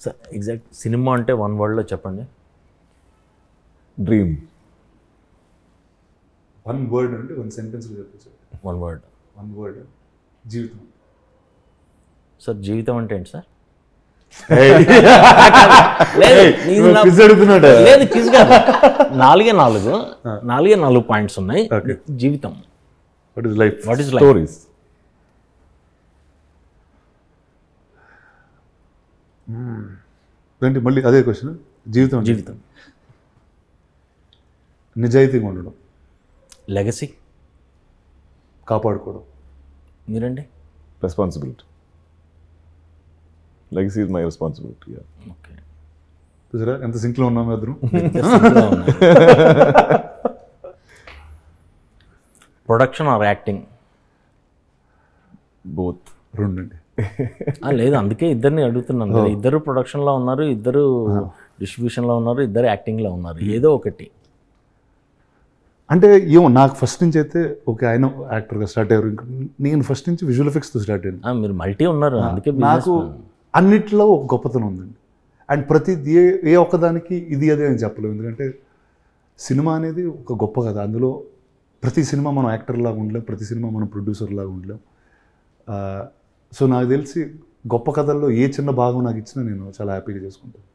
Sir exact cinema అంటే one వర్డ్లో చెప్పండి. Dream. One word అంటే వన్ సెంటెన్స్లో చెప్పచ్చు. One word. వన్ వర్డ్ జీవితం. సార్ జీవితం అంటే ఏంటి సార్? అడుగుతున్నాడు. లేదు క్విజ్ కాదు. నాలుగే నాలుగు పాయింట్స్ ఉన్నాయి. జీవితం. What is life? What is life? Stories. అంటే మళ్ళీ అదే క్వశ్చన్. జీవితం జీవితం. నిజాయితీగా ఉండడం. లెగసీ. కాపాడుకోవడం. మీరండి? Responsibility. Legacy is my responsibility. Okay. చూసారా ఎంత సింక్లో ఉన్నాం ఇద్దరు. Production or acting? బోత్. రెండండి. లేదు అందుకే ఇద్దరిని అడుగుతున్నాను కదా. ఇద్దరు ప్రొడక్షన్లో ఉన్నారు, ఇద్దరు డిస్ట్రిబ్యూషన్లో ఉన్నారు, ఇద్దరు యాక్టింగ్లో ఉన్నారు. ఏదో ఒకటి అంటే ఏమో నాకు ఫస్ట్ నుంచి అయితే ఓకే ఆయన యాక్టర్గా స్టార్ట్ అయ్యారు. నేను ఫస్ట్ నుంచి విజువల్ ఎఫెక్ట్స్తో స్టార్ట్ అయ్యాను. మీరు మల్టీ ఉన్నారు అందుకే. నాకు అన్నిట్లో ఒక గొప్పతనం ఉందండి. అండ్ ప్రతి ఏ ఒక్కదానికి ఇది అదే అని చెప్పలేము. ఎందుకంటే సినిమా అనేది ఒక గొప్ప కథ. అందులో ప్రతి సినిమా మనం యాక్టర్ లాగా ఉండలేం, ప్రతి సినిమా మనం ప్రొడ్యూసర్ లాగా ఉండలేం. సో నాకు తెలిసి గొప్ప కథల్లో ఏ చిన్న భాగం నాకు ఇచ్చినా నేను చాలా హ్యాపీగా చేసుకుంటాను.